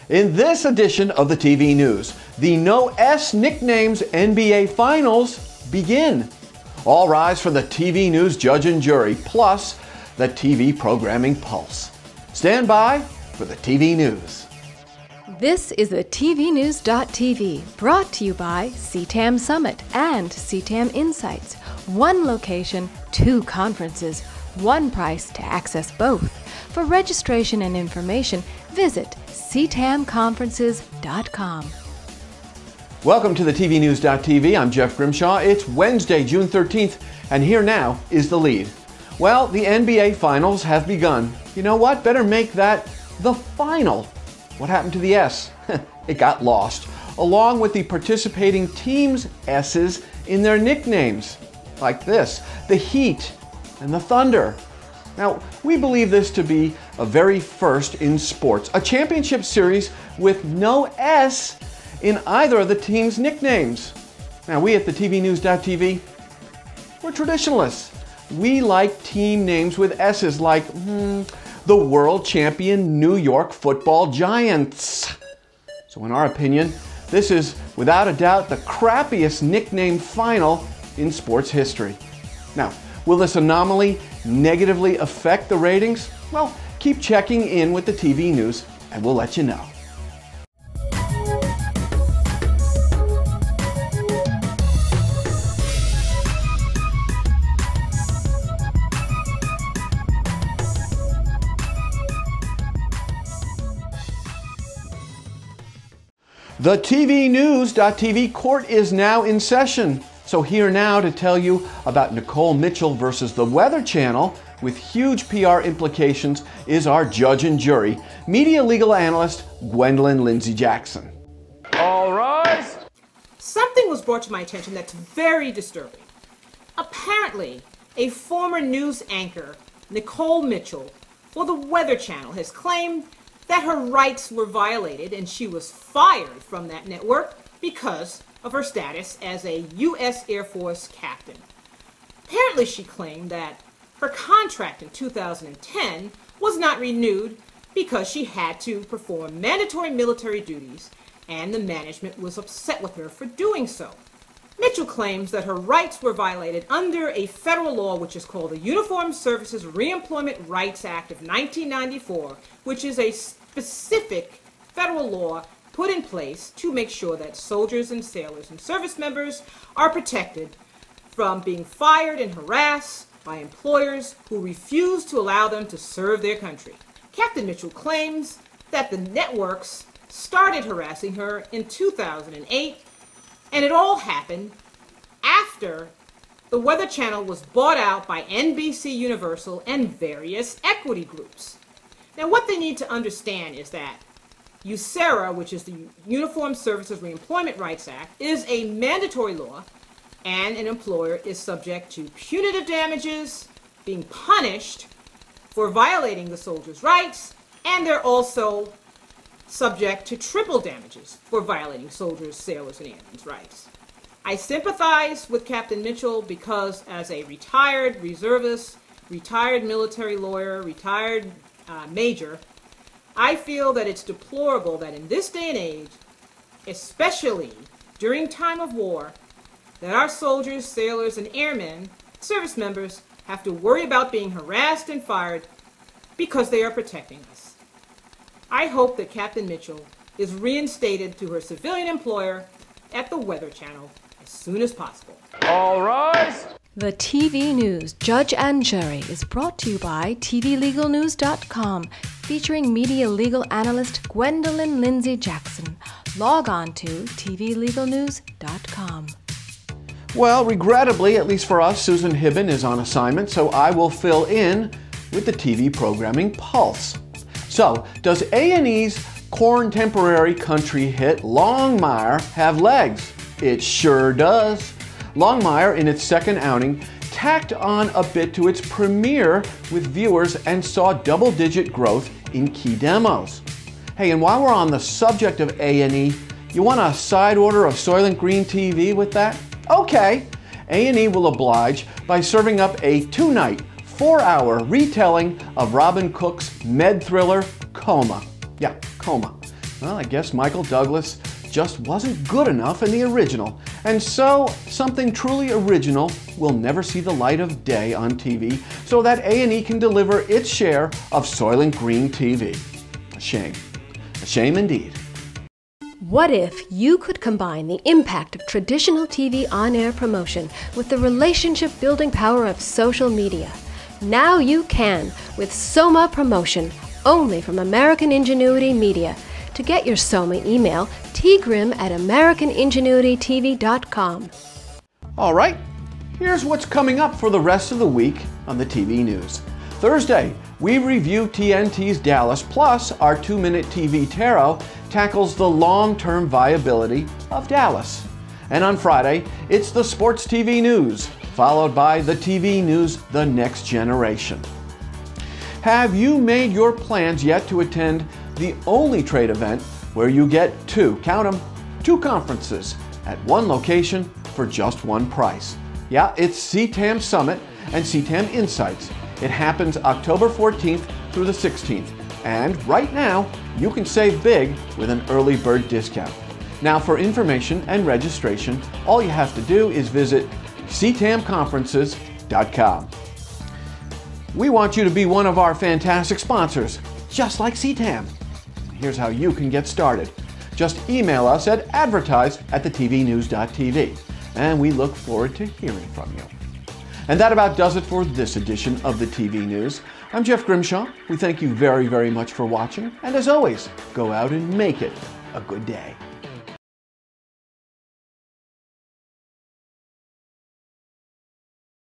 In this edition of the TV News, the No S Nicknames NBA Finals begin. All rise for the TV News judge and jury, plus the TV programming pulse. Stand by for the TV News. This is the TVNews.tv, brought to you by CTAM Summit and CTAM Insights. One location, two conferences, one price to access both. For registration and information, visit ctamconferences.com. Welcome to the TVNews.tv. I'm Jeff Grimshaw. It's Wednesday, June 13th, and here now is the lead. Well, the NBA Finals have begun. You know what? Better make that the final. What happened to the S? It got lost, along with the participating teams' S's in their nicknames. Like this, the Heat and the Thunder. Now, we believe this to be a very first in sports, a championship series with no S in either of the team's nicknames. Now, we at the TVNews.tv, we're traditionalists. We like team names with S's like the world champion New York Football Giants. So in our opinion, this is without a doubt the crappiest nickname final in sports history. Now, will this anomaly negatively affect the ratings? Well, keep checking in with the TV News and we'll let you know. The TVNews.tv court is now in session. So here now to tell you about Nicole Mitchell versus the Weather Channel with huge PR implications is our judge and jury, media legal analyst Gwendolyn Lindsay Jackson. All rise. Something was brought to my attention that's very disturbing. Apparently, a former news anchor, Nicole Mitchell, for the Weather Channel has claimed that her rights were violated and she was fired from that network because of her status as a U.S. Air Force captain. Apparently, she claimed that her contract in 2010 was not renewed because she had to perform mandatory military duties and the management was upset with her for doing so. Mitchell claims that her rights were violated under a federal law which is called the Uniformed Services Reemployment Rights Act of 1994, which is a specific federal law put in place to make sure that soldiers and sailors and service members are protected from being fired and harassed by employers who refuse to allow them to serve their country. Captain Mitchell claims that the networks started harassing her in 2008, and it all happened after the Weather Channel was bought out by NBC Universal and various equity groups. Now, what they need to understand is that USERRA, which is the Uniformed Services Reemployment Rights Act, is a mandatory law, and an employer is subject to punitive damages, being punished for violating the soldiers' rights, and they're also subject to triple damages for violating soldiers, sailors, and airmen's rights. I sympathize with Captain Mitchell because as a retired reservist, retired military lawyer, retired major, I feel that it's deplorable that in this day and age, especially during time of war, that our soldiers, sailors, and airmen, service members, have to worry about being harassed and fired because they are protecting us. I hope that Captain Mitchell is reinstated to her civilian employer at the Weather Channel as soon as possible. All rise. The TV News Judge and Jury is brought to you by TVLegalNews.com, featuring media legal analyst Gwendolyn Lindsay Jackson. Log on to TVLegalNews.com. Well, regrettably, at least for us, Susan Hibben is on assignment, so I will fill in with the TV programming pulse. So, does A&E's contemporary country hit Longmire have legs? It sure does. Longmire, in its second outing, tacked on a bit to its premiere with viewers and saw double-digit growth in key demos. Hey, and while we're on the subject of A&E, you want a side order of Soylent Green TV with that? Okay, A&E will oblige by serving up a two-night, 4-hour retelling of Robin Cook's med thriller, Coma. Yeah, Coma. Well, I guess Michael Douglas just wasn't good enough in the original. And so, something truly original will never see the light of day on TV so that A&E can deliver its share of Soylent Green TV. A shame. A shame indeed. What if you could combine the impact of traditional TV on-air promotion with the relationship-building power of social media? Now you can with Soma Promotion, only from American Ingenuity Media. To get your Soma email, tgrim@americaningenuitytv.com. All right, here's what's coming up for the rest of the week on the TV news. Thursday, we review TNT's Dallas, plus our 2-minute TV Tarot tackles the long-term viability of Dallas. And on Friday, it's the Sports TV News, followed by the TV News The Next Generation. Have you made your plans yet to attend the only trade event where you get two conferences at one location for just one price? Yeah, it's CTAM Summit and CTAM Insights. It happens October 14th through the 16th. And right now, you can save big with an early bird discount. Now, for information and registration, all you have to do is visit ctamconferences.com. We want you to be one of our fantastic sponsors, just like CTAM. Here's how you can get started. Just email us at advertise@thetvnews.tv, and we look forward to hearing from you. And that about does it for this edition of the TV News. I'm Jeff Grimshaw. We thank you very, very much for watching, and as always, go out and make it a good day.